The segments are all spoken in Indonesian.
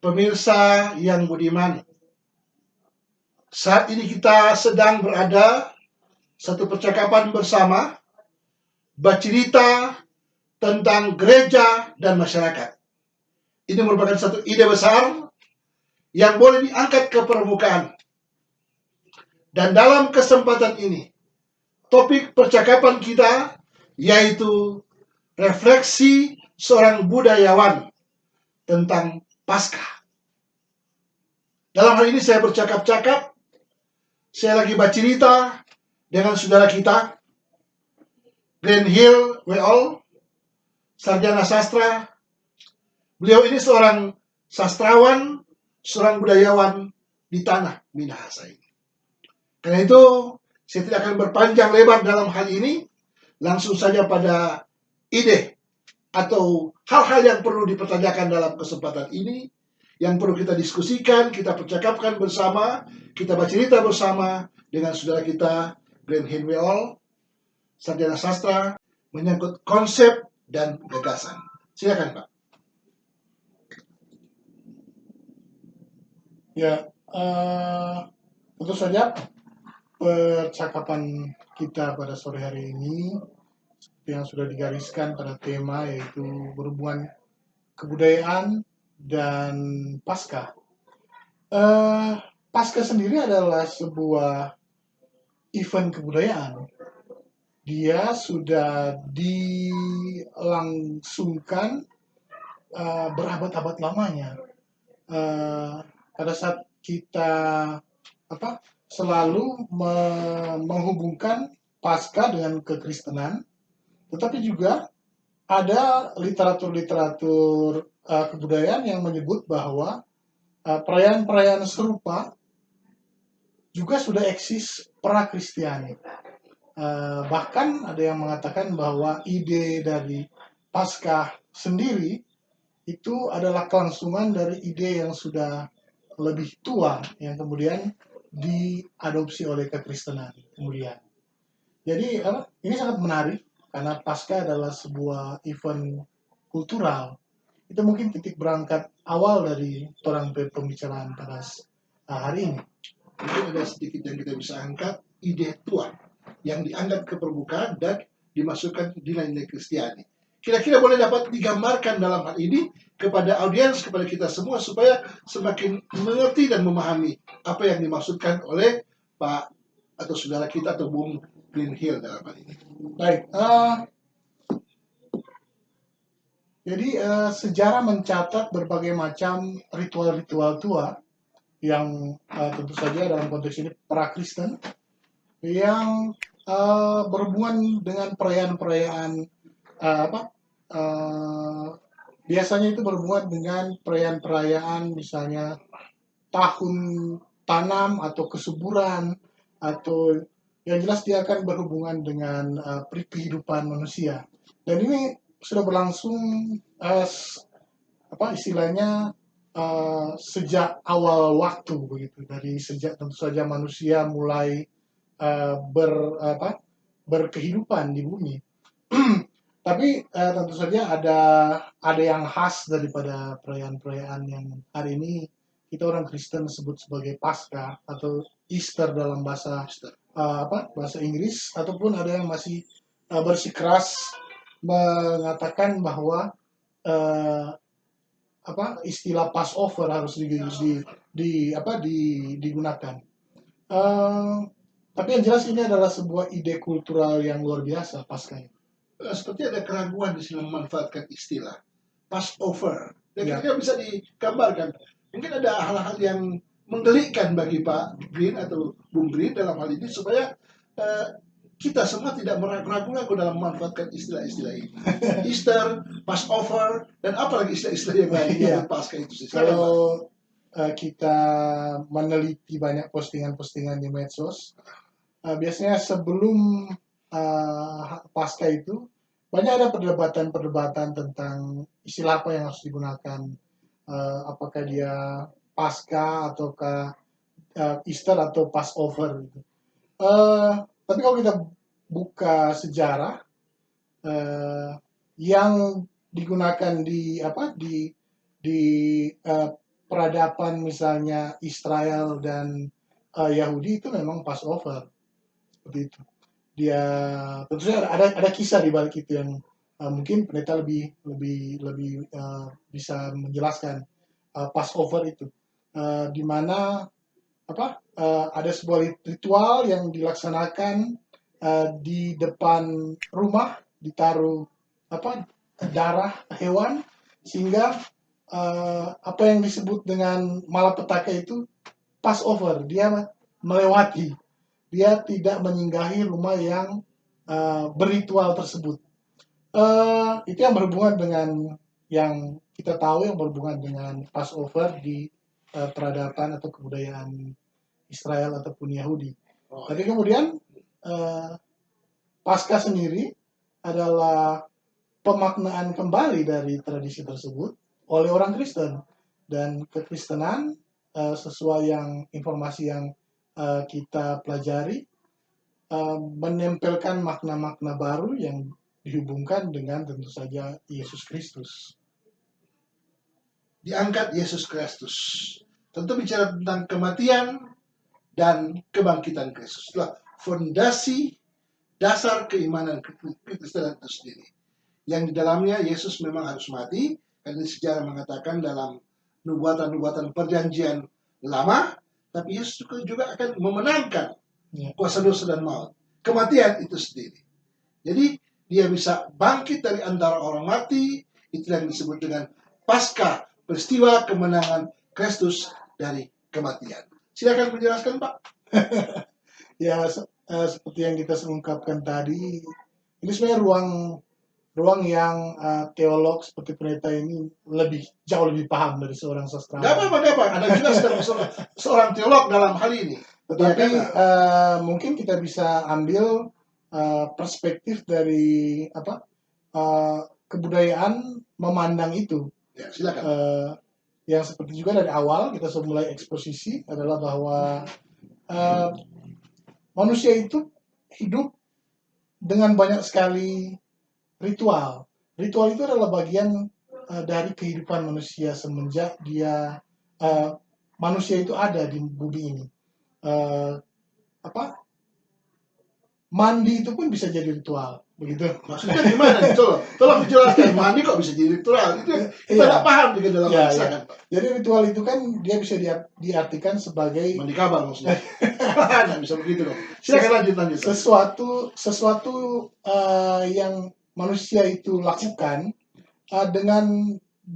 Pemirsa yang budiman, saat ini kita sedang berada satu percakapan bersama bercerita tentang gereja dan masyarakat. Ini merupakan satu ide besar yang boleh diangkat ke permukaan. Dan dalam kesempatan ini, topik percakapan kita yaitu refleksi seorang budayawan tentang Paskah. Dalam hal ini saya bercakap-cakap, saya lagi bercerita dengan saudara kita, Glenn Hill W.O., sarjana sastra. Beliau ini seorang sastrawan, seorang budayawan di tanah Minahasa ini. Karena itu, saya tidak akan berpanjang lebar dalam hal ini, langsung saja pada ide atau hal-hal yang perlu dipertanyakan dalam kesempatan ini, yang perlu kita diskusikan, kita percakapkan bersama, kita bercerita bersama dengan saudara kita Glenn Hill W.O., sarjana sastra, menyangkut konsep dan gagasan. Silakan, Pak. Ya, tentu saja percakapan kita pada sore hari ini yang sudah digariskan pada tema yaitu berhubungan kebudayaan dan Paskah. Paskah sendiri adalah sebuah event kebudayaan. Dia sudah dilangsungkan berabad-abad lamanya. Pada saat kita selalu menghubungkan Paskah dengan kekristenan, tetapi juga ada literatur kebudayaan yang menyebut bahwa perayaan-perayaan serupa juga sudah eksis pra-Kristiani. Bahkan ada yang mengatakan bahwa ide dari Paskah sendiri itu adalah kelangsungan dari ide yang sudah lebih tua yang kemudian diadopsi oleh kekristenan kemudian. Jadi ini sangat menarik karena Paskah adalah sebuah event kultural. Itu mungkin titik berangkat awal dari orang pembicaraan pada hari ini. Mungkin ada sedikit yang kita bisa angkat, ide tua yang diangkat ke permukaan dan dimasukkan nilai-nilai Kristiani. Kira-kira boleh dapat digambarkan dalam hal ini kepada audiens, kepada kita semua, supaya semakin mengerti dan memahami apa yang dimaksudkan oleh Pak atau saudara kita atau Bung Glenn Hill dalam hal ini. Baik, jadi sejarah mencatat berbagai macam ritual-ritual tua yang tentu saja dalam konteks ini pra-Kristen yang berhubungan dengan perayaan-perayaan biasanya itu berhubungan dengan perayaan-perayaan misalnya tahun tanam atau kesuburan, atau yang jelas dia akan berhubungan dengan kehidupan manusia. Dan ini sudah berlangsung istilahnya sejak awal waktu begitu, dari sejak tentu saja manusia mulai berkehidupan di bumi. Tapi tentu saja ada yang khas daripada perayaan-perayaan yang hari ini kita orang Kristen sebut sebagai Paskah atau Easter dalam bahasa Inggris, ataupun ada yang masih bersikeras mengatakan bahwa istilah Passover harus digunakan. Tapi yang jelas ini adalah sebuah ide kultural yang luar biasa Paskah ini. Seperti ada keraguan di sini memanfaatkan istilah Passover. Dan kira-kira bisa digambarkan. Mungkin ada hal-hal yang menggelikkan bagi Pak Green atau Bung Green dalam hal ini supaya kita semua tidak ragu-ragu dalam memanfaatkan istilah-istilah ini. Easter, Passover, dan apalagi istilah-istilah yang lain yang Paskah itu sih. Kalau kita meneliti banyak postingan-postingan di medsos, biasanya sebelum Paskah itu banyak ada perdebatan tentang istilah apa yang harus digunakan, apakah dia Paskah ataukah Easter atau Passover gitu. Tapi kalau kita buka sejarah yang digunakan di peradaban misalnya Israel dan Yahudi itu memang Passover seperti itu. Dia tentu saja ada kisah di balik itu yang mungkin pendeta lebih lebih lebih bisa menjelaskan Passover itu, di mana ada sebuah ritual yang dilaksanakan di depan rumah, ditaruh darah hewan sehingga apa yang disebut dengan malapetaka itu Passover, dia melewati, dia tidak menyinggahi rumah yang berritual tersebut. Itu yang berhubungan dengan yang kita tahu yang berhubungan dengan Passover di peradaban atau kebudayaan Israel ataupun Yahudi. Oh, Tapi kemudian Paskah sendiri adalah pemaknaan kembali dari tradisi tersebut oleh orang Kristen, dan kekristenan sesuai yang informasi yang kita pelajari menempelkan makna-makna baru yang dihubungkan dengan tentu saja Yesus Kristus. diangkat Yesus Kristus. Tentu bicara tentang kematian dan kebangkitan Kristus. Itulah fondasi dasar keimanan Kristenan itu sendiri. Yang di dalamnya Yesus memang harus mati, karena sejarah mengatakan dalam nubuatan-nubuatan perjanjian lama, tapi Yesus juga akan memenangkan kuasa dosa dan maut. Kematian itu sendiri. Jadi dia bisa bangkit dari antara orang mati, itu yang disebut dengan Paskah, peristiwa kemenangan Kristus dari kematian. Silakan menjelaskan, Pak. Ya, seperti yang kita ungkapkan tadi, ini sebenarnya ruang yang teolog seperti pendeta ini jauh lebih paham dari seorang sastrawan. Gak apa-apa. Ada juga seorang teolog dalam hal ini. Tetapi mungkin kita bisa ambil perspektif dari kebudayaan memandang itu. Ya, silakan. Yang seperti juga dari awal kita sudah mulai eksposisi adalah bahwa manusia itu hidup dengan banyak sekali ritual. Ritual itu adalah bagian dari kehidupan manusia semenjak manusia itu ada di bumi ini. Mandi itu pun bisa jadi ritual, begitu. Maksudnya gimana? Tolong dijelaskan, mandi kok bisa jadi ritual? Itu kita nggak paham di dalam bahasa kan. Jadi ritual itu kan dia bisa diartikan sebagai mandi kabel maksudnya. Nggak bisa begitu dong. Silakan lanjut. Sesuatu yang manusia itu lakukan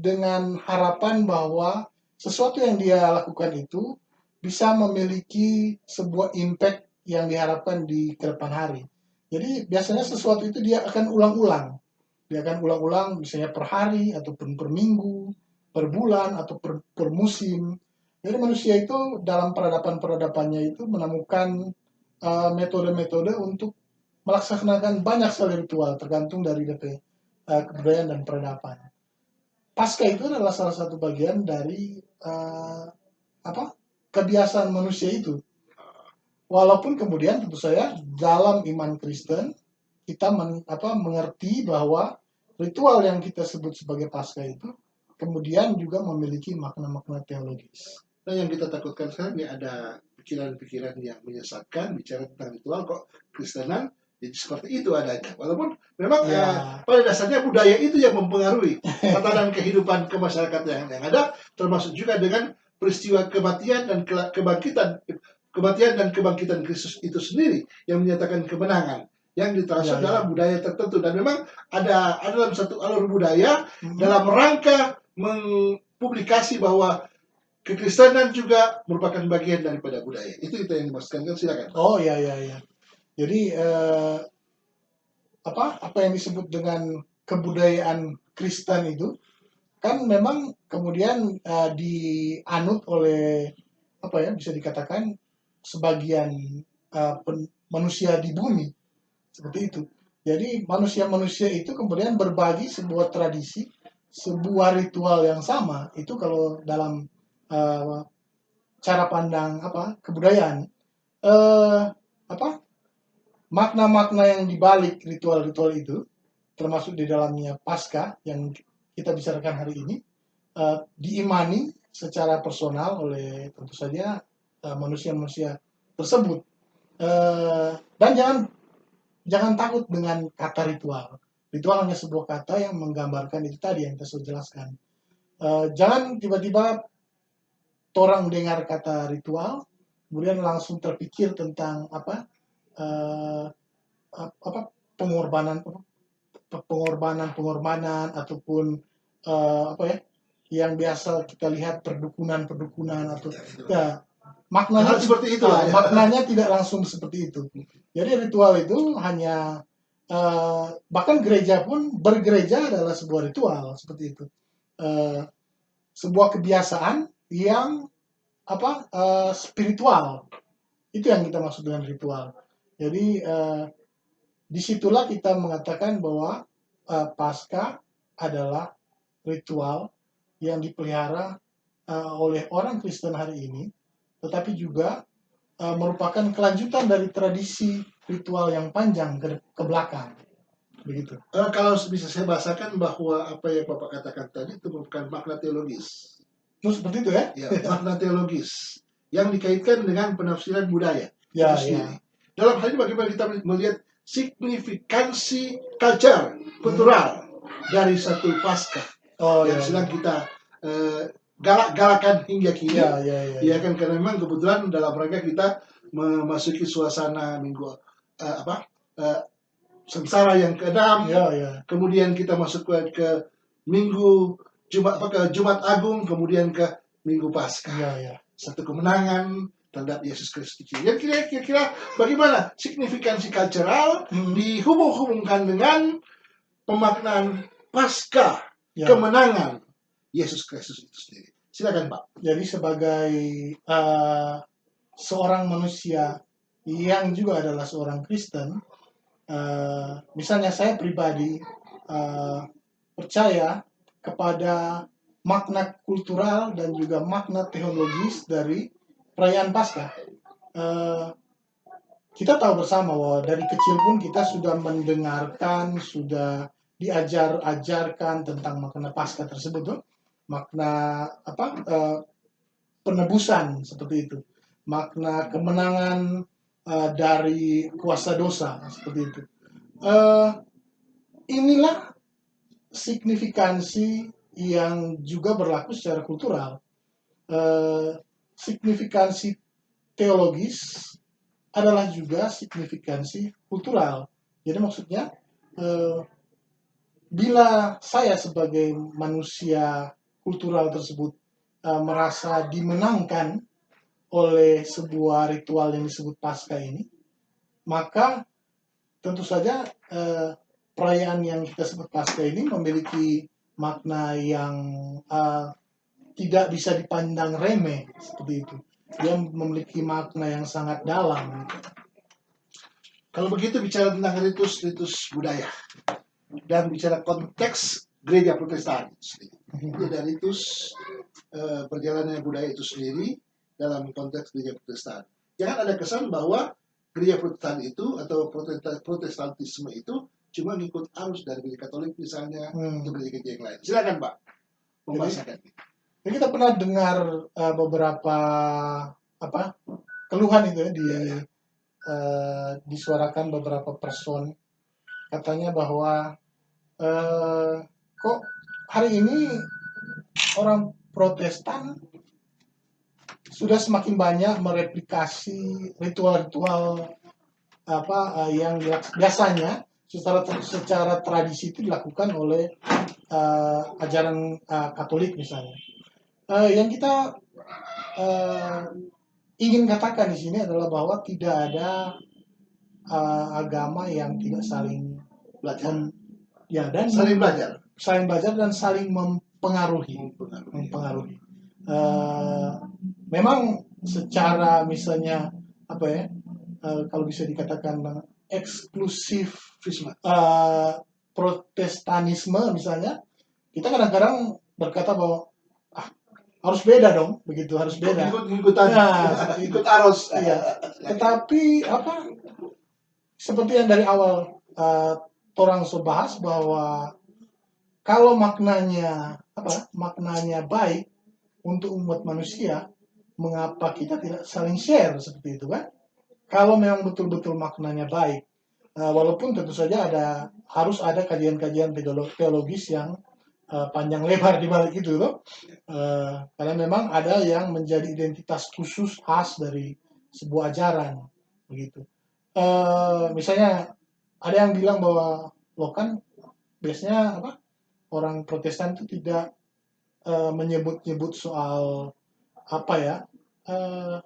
dengan harapan bahwa sesuatu yang dia lakukan itu bisa memiliki sebuah impact yang diharapkan di kedepan hari. Jadi biasanya sesuatu itu dia akan ulang-ulang. Dia akan ulang-ulang misalnya per hari, ataupun per minggu, per bulan, atau per musim. Jadi manusia itu dalam peradaban-peradabannya itu menemukan metode-metode untuk melaksanakan banyak sekali ritual tergantung dari kebudayaan dan peradaban. Paskah itu adalah salah satu bagian dari kebiasaan manusia itu. Walaupun kemudian tentu saja dalam iman Kristen kita mengerti bahwa ritual yang kita sebut sebagai Paskah itu kemudian juga memiliki makna-makna teologis. Nah, yang kita takutkan sekarang ini ada pikiran-pikiran yang menyesatkan bicara tentang ritual kok Kristenan jadi seperti itu adanya. Walaupun memang pada dasarnya budaya itu yang mempengaruhi tatanan kehidupan kemasyarakatan yang ada, termasuk juga dengan peristiwa kematian dan kebangkitan Kristus itu sendiri yang menyatakan kemenangan yang diterasuk dalam budaya tertentu. Dan memang ada dalam satu alur budaya dalam rangka mengpublikasi bahwa kekristenan juga merupakan bagian daripada budaya. Itu yang dimaksudkan, kan? Silakan. Oh iya. Jadi apa yang disebut dengan kebudayaan Kristen itu kan memang kemudian dianut oleh bisa dikatakan sebagian manusia di bumi seperti itu. Jadi manusia-manusia itu kemudian berbagi sebuah tradisi, sebuah ritual yang sama. Itu kalau dalam cara pandang kebudayaan. Makna-makna yang dibalik ritual-ritual itu, termasuk di dalamnya Paskah yang kita bicarakan hari ini, diimani secara personal oleh tentu saja manusia-manusia tersebut. Dan jangan takut dengan kata ritual. Ritual hanya sebuah kata yang menggambarkan itu tadi yang kita sudah jelaskan. Jangan tiba-tiba orang dengar kata ritual, kemudian langsung terpikir tentang eh, pengorbanan ataupun apa ya, yang biasa kita lihat perdukunan atau ya, maknanya Hal seperti itulah ya. maknanya tidak langsung seperti itu. Jadi ritual itu hanya bahkan gereja pun bergereja adalah sebuah ritual seperti itu. Sebuah kebiasaan yang spiritual. Itu yang kita maksud dengan ritual. Jadi disitulah kita mengatakan bahwa Paskah adalah ritual yang dipelihara oleh orang Kristen hari ini, tetapi juga merupakan kelanjutan dari tradisi ritual yang panjang ke belakang. Begitu. Kalau bisa saya bahasakan bahwa apa yang Bapak katakan tadi itu merupakan makna teologis. Seperti itu ya? Ya, makna teologis yang dikaitkan dengan penafsiran budaya Ya, itu ya. sendiri. Dalam hal ini bagaimana kita melihat signifikansi kultural dari satu Paskah yang sedang kita galak-galakan hingga kini. Ya kan, karena memang kebetulan dalam rangka kita memasuki suasana minggu sengsara yang ke-6. Kemudian kita masuk ke minggu Jumat Agung, kemudian ke Minggu Paskah. Satu kemenangan terhadap Yesus Kristus. Yang kira-kira bagaimana signifikansi cultural dihubung-hubungkan dengan pemaknaan Paskah, kemenangan Yesus Kristus itu sendiri. Silakan Pak. Jadi sebagai seorang manusia yang juga adalah seorang Kristen, misalnya saya pribadi percaya kepada makna kultural dan juga makna teologis dari perayaan Paskah. Kita tahu bersama bahwa dari kecil pun kita sudah mendengarkan, sudah diajarkan tentang makna Paskah tersebut, tuh. Makna penebusan seperti itu, makna kemenangan dari kuasa dosa seperti itu. Inilah signifikansi yang juga berlaku secara kultural. Signifikansi teologis adalah juga signifikansi kultural. Jadi maksudnya bila saya sebagai manusia kultural tersebut merasa dimenangkan oleh sebuah ritual yang disebut Paskah ini, maka tentu saja perayaan yang kita sebut Paskah ini memiliki makna yang tidak bisa dipandang remeh seperti itu. Dia memiliki makna yang sangat dalam. Kalau begitu bicara tentang ritus budaya dan bicara konteks gereja Protestan, ada ritus perjalanan budaya itu sendiri dalam konteks gereja Protestan. Jangan ada kesan bahwa gereja Protestan itu atau Protestantisme itu cuma ngikut arus dari gereja Katolik misalnya atau gereja-gereja yang lain. Silakan Pak membahasakan. Jadi kita pernah dengar beberapa keluhan itu ya disuarakan beberapa person, katanya bahwa kok hari ini orang Protestan sudah semakin banyak mereplikasi ritual-ritual yang biasanya secara tradisi itu dilakukan oleh ajaran Katolik misalnya. Yang kita ingin katakan di sini adalah bahwa tidak ada agama yang tidak saling belajar, dan saling belajar dan saling mempengaruhi. Memang secara misalnya kalau bisa dikatakan eksklusif Protestanisme misalnya, kita kadang-kadang berkata bahwa harus beda dong, begitu harus beda. Ikut arus. Iya. Tetapi seperti yang dari awal orang bahas bahwa kalau maknanya baik, untuk umat manusia, mengapa kita tidak saling share seperti itu kan? Kalau memang betul-betul maknanya baik. Walaupun tentu saja harus ada kajian-kajian teologis yang panjang lebar di balik itu loh. Karena memang ada yang menjadi identitas khusus khas dari sebuah ajaran begitu. Misalnya ada yang bilang bahwa lo kan biasanya orang Protestan itu tidak menyebut-nyebut soal apa ya, eh,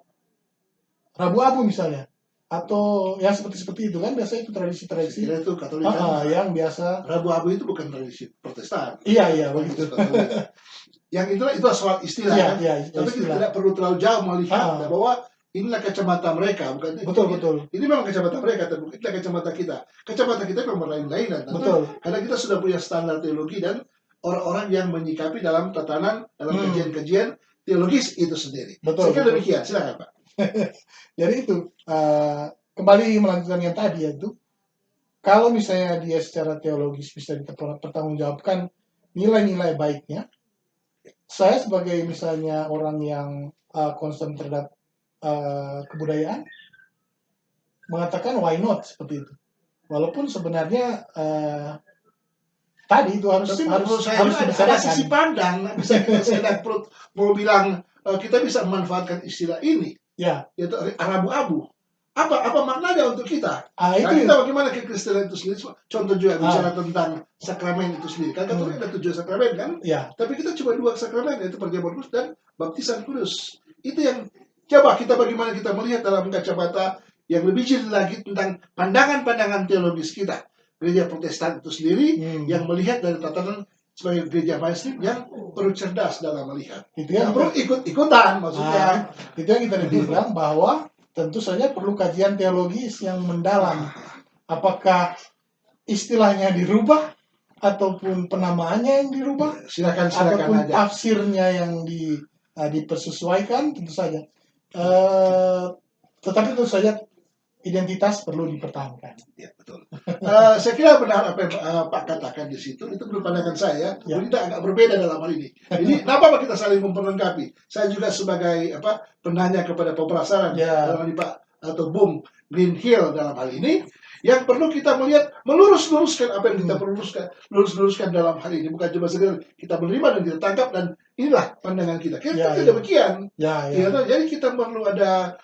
Rabu Abu misalnya, atau yang seperti itu kan biasanya itu Saya tradisi-tradisi kira itu Katolik kan. yang biasa. Rabu Abu itu bukan tradisi Protestan. Iya begitu. Katolik. Yang itu soal istilah Iya kan. iya Tapi kita istilah. tidak perlu terlalu jauh melihat Ah, bahwa inilah kacamata mereka, bukan betul. ini memang kacamata mereka, tapi inilah kacamata kita. Kacamata kita memang berlain-lainan, tentu Betul. karena kita sudah punya standar teologi dan orang-orang yang menyikapi dalam tatanan, dalam kajian-kajian teologis itu sendiri. Betul, Saya kira betul. demikian, silakan Pak. Jadi itu kembali melanjutkan yang tadi yaitu kalau misalnya dia secara teologis bisa dipertanggungjawabkan nilai-nilai baiknya, saya sebagai misalnya orang yang concern terhadap kebudayaan mengatakan why not seperti itu. Walaupun sebenarnya tadi itu harus Tapi menurut saya ada dibicarakan. sisi pandang, bisa kita sedang perut mau bilang kita bisa memanfaatkan istilah ini, Ya, yaitu Rabu Abu. Apa maknanya untuk kita? Nah, itu kita bagaimana kekristenan itu sendiri? Contoh juga bicara tentang sakramen itu sendiri. Kan Katolik ada 7 sakramen kan? ya, Tapi kita cuma 2 sakramen, yaitu perjamuan kudus dan baptisan kudus. Itu yang coba kita bagaimana kita melihat dalam kacamata yang lebih jeli lagi tentang pandangan-pandangan teologis kita. Gereja Protestan itu sendiri yang melihat dari tatanan sebagai gereja mainstream yang perlu cerdas dalam melihat. itu yang perlu ikut-ikutan maksudnya. itu yang kita bilang bahwa tentu saja perlu kajian teologis yang mendalam. Apakah istilahnya dirubah ataupun penamaannya yang dirubah, Silakan ataupun aja. tafsirnya yang dipersesuaikan, tentu saja. Tetapi tentu saja identitas perlu dipertahankan. Ya, betul. Saya kira benar apa yang Pak katakan di situ, itu menurut pandangan saya, kita agak berbeda dalam hal ini. Jadi, kenapa kita saling memperlengkapi? Saya juga sebagai penanya kepada pemerasaran dalam hal ini Pak atau Bung Greenhill dalam hal ini, yang perlu kita melihat melurus-luruskan apa yang kita perlu lurus-luruskan dalam hal ini, bukan cuma sekedar kita menerima dan kita tangkap dan inilah pandangan kita. Kita tidak demikian. Jadi kita perlu ada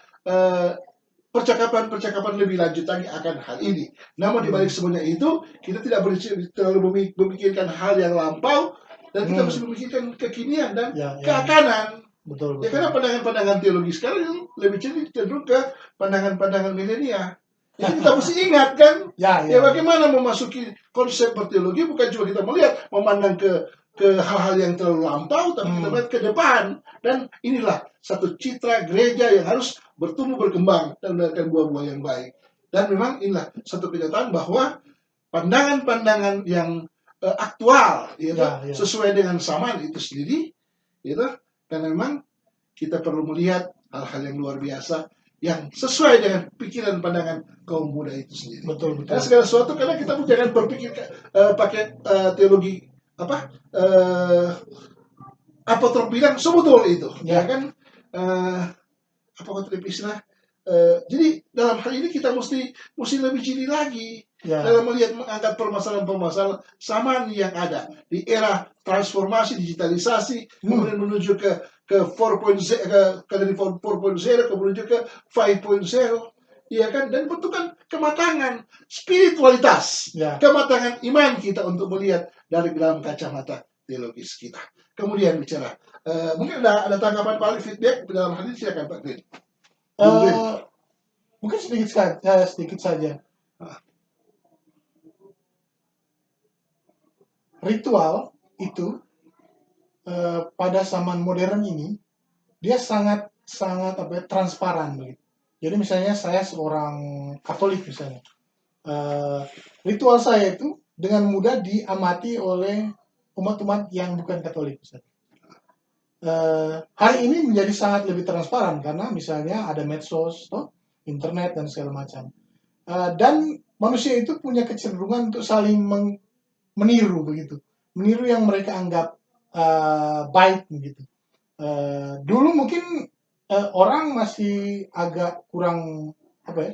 percakapan lebih lanjut lagi akan hal ini. Namun di balik semuanya itu, kita tidak boleh terlalu memikirkan hal yang lampau dan kita mesti memikirkan kekinian dan keakanan. Betul. Ya karena pandangan-pandangan teologi sekarang lebih cenderung ke pandangan-pandangan milenial. Jadi kita mesti ingat kan, ya bagaimana memasuki konsep berteologi bukan cuma kita melihat memandang ke hal-hal yang terlalu lampau, tapi kita melihat ke depan. Dan inilah satu citra gereja yang harus bertumbuh berkembang dan mendapatkan buah-buah yang baik. Dan memang inilah satu kenyataan bahwa pandangan-pandangan yang aktual, sesuai dengan zaman itu sendiri, karena memang kita perlu melihat hal-hal yang luar biasa yang sesuai dengan pikiran pandangan kaum muda itu sendiri. Betul. Karena segala sesuatu, karena kita jangan berpikir pakai teologi apa terbilang sebetul itu, ya kan? Apa kata istilah? Jadi dalam hal ini kita mesti lebih jeli lagi dalam melihat mengangkat permasalahan-permasalahan zaman yang ada di era transformasi digitalisasi, kemudian menuju ke 4.0 dari 4.0 kemudian ke 5.0. Ya kan, dan bentukan kematangan spiritualitas, kematangan iman kita untuk melihat dari dalam kacamata teologis kita. Kemudian bicara, mungkin ada tanggapan Pak, feedback dalam hal ini, silakan Pak Green. Mungkin sedikit saja. Ritual itu pada zaman modern ini dia sangat transparan begitu. Jadi misalnya saya seorang Katolik misalnya, ritual saya itu dengan mudah diamati oleh umat-umat yang bukan Katolik misalnya. Hari ini menjadi sangat lebih transparan karena misalnya ada medsos, internet dan segala macam. Dan manusia itu punya kecenderungan untuk saling meniru begitu, meniru yang mereka anggap baik begitu. Dulu mungkin orang masih agak kurang apa ya,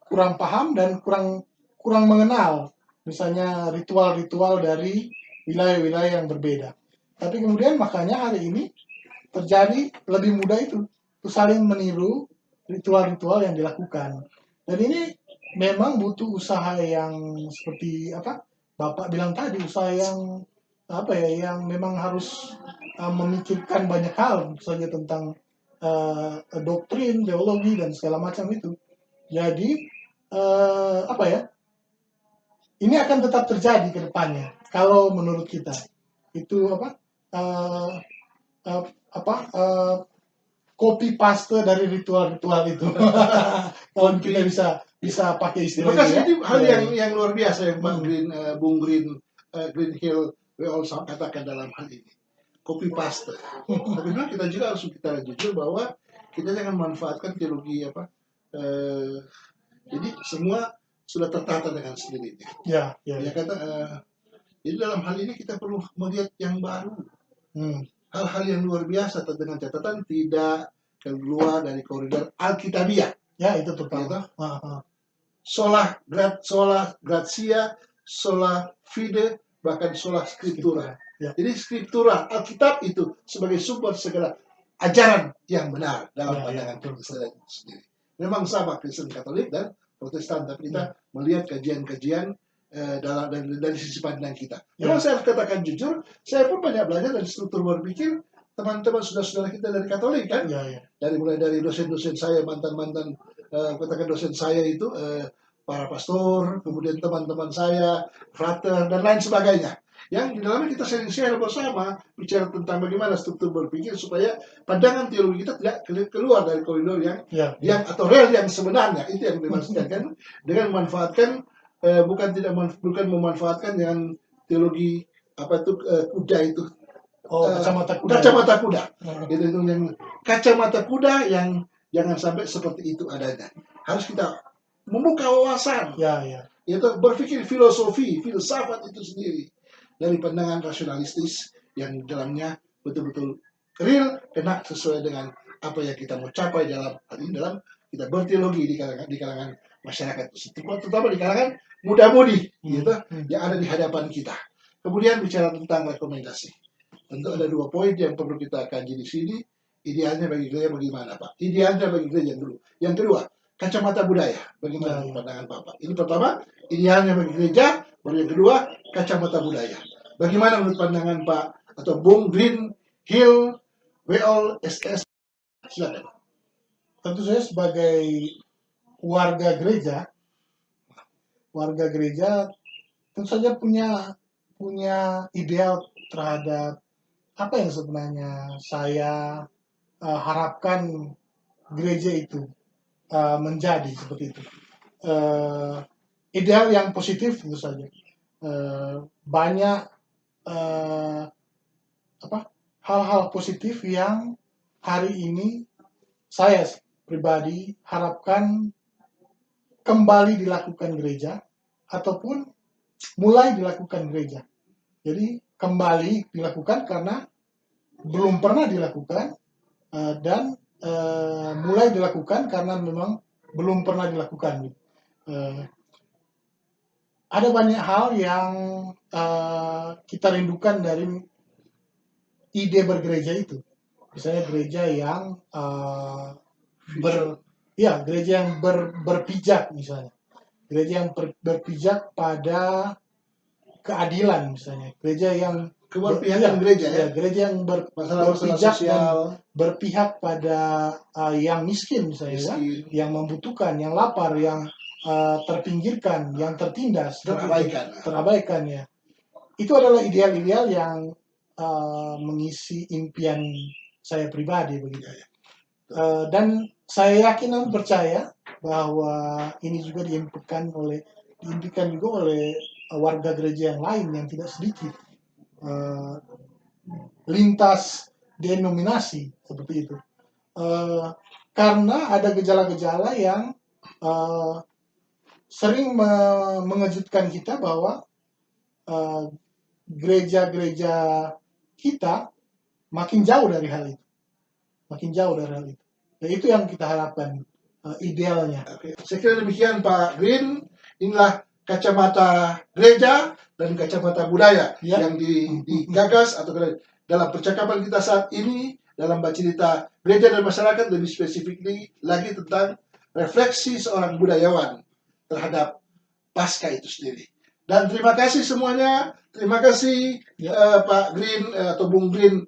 kurang paham dan kurang kurang mengenal misalnya ritual-ritual dari wilayah-wilayah yang berbeda. Tapi kemudian makanya hari ini terjadi lebih mudah itu saling meniru ritual-ritual yang dilakukan. Dan ini memang butuh usaha yang seperti apa Bapak bilang tadi, usaha yang apa ya, yang memang harus memikirkan banyak hal saja tentang doktrin, teologi dan segala macam itu. Jadi apa ya? Ini akan tetap terjadi ke depannya. Kalau menurut kita itu apa? eh, eh, apa? Copy paste dari ritual-ritual itu. Kalau kita bisa pakai istilah Terima itu kasih. ya. Ini hal Ya, yang luar biasa yang Pak hmm, Green, Bung Green, Green Hill, we all katakan dalam hal ini. Copy paste. Tapi memang kita juga harus kita jujur bahwa kita jangan manfaatkan teologi apa. Jadi semua sudah tertata dengan sendirinya. ya, Ya kata. Jadi dalam hal ini kita perlu melihat yang baru. Hal-hal yang luar biasa dengan catatan tidak keluar dari koridor Alkitabiah. Ya, itu pertama. Gitu? Sola gratia, sola fide, bahkan sola scriptura. Ya. Jadi scriptura, Alkitab itu sebagai sumber segala ajaran yang benar dalam pandangan Kristen sendiri. Memang sama Kristen Katolik dan Protestan, tapi kita melihat kajian-kajian dari sisi pandang kita. Memang saya harus katakan jujur, saya pun banyak belajar dari struktur berpikir teman-teman saudara-saudara kita dari Katolik kan, mulai dari dosen-dosen saya, mantan-mantan katakan dosen saya itu para pastor, kemudian teman-teman saya, frater dan lain sebagainya. Yang di dalamnya kita share bersama, bicara tentang bagaimana struktur berpikir supaya pandangan teologi kita tidak keluar dari koridor yang atau real yang sebenarnya. Itu yang dimaksudkan dengan memanfaatkan bukan memanfaatkan dengan teologi apa itu kuda itu. Kacamata kuda. Itu yang kacamata kuda yang jangan sampai seperti itu adanya. Harus kita membuka wawasan. Itu berpikir filosofi, filsafat itu sendiri dari pandangan rasionalistis yang dalamnya betul-betul real, kena sesuai dengan apa yang kita mau capai dalam kita berteologi di kalangan masyarakat, terutama di kalangan muda-mudi gitu yang ada di hadapan kita. Kemudian bicara tentang rekomendasi. Tentu ada 2 poin yang perlu kita kaji di sini. Idealnya bagi gereja bagaimana, Pak? Idealnya bagi gereja dulu. Yang kedua, kacamata budaya. Bagaimana pandangan Bapak? Ini pertama, idealnya bagi gereja. Baru yang kedua, kacamata budaya. Bagaimana menurut pandangan Pak atau Bung Green Hill, WL, SS? Silakan. Tentu saya sebagai warga gereja tentu saja punya ideal terhadap apa yang sebenarnya saya harapkan gereja itu menjadi seperti itu. Ideal yang positif tentu saja. Banyak hal-hal positif yang hari ini saya pribadi harapkan kembali dilakukan gereja ataupun mulai dilakukan gereja. Jadi kembali dilakukan karena belum pernah dilakukan dan mulai dilakukan karena memang belum pernah dilakukan. Ada banyak hal yang kita rindukan dari ide bergereja itu. Misalnya gereja yang gereja yang berpijak misalnya. Gereja yang berpijak pada keadilan misalnya. Gereja yang keberpihakan gereja yang berpijak dan berpihak pada yang miskin misalnya, yang membutuhkan, yang lapar, yang terpinggirkan, yang tertindas, terabaikan ya. Itu adalah ideal-ideal yang mengisi impian saya pribadi begitu. Dan saya yakin dan percaya bahwa ini juga diimpikan juga oleh warga gereja yang lain yang tidak sedikit lintas denominasi seperti itu. Karena ada gejala-gejala yang sering mengejutkan kita bahwa gereja-gereja kita makin jauh dari hal itu. makin jauh dari hal itu. Dan itu yang kita harapkan idealnya. Oke. Saya kira demikian Pak Green. Inilah kacamata gereja dan kacamata budaya Ya. yang digagas atau dalam percakapan kita saat ini dalam cerita gereja dan masyarakat, lebih spesifik lagi tentang refleksi seorang budayawan terhadap Paskah itu sendiri. Dan terima kasih semuanya. Terima kasih Pak Green atau Bung Green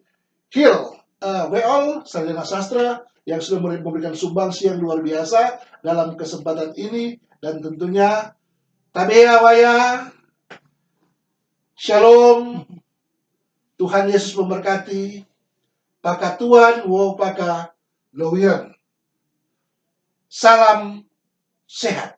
Hill WL, sarjana sastra yang sudah memberikan sumbangsi yang luar biasa dalam kesempatan ini. Dan tentunya Tabea Waya, Shalom, Tuhan Yesus memberkati, Paka Tuhan, wo Paka Lowian. Salam sehat.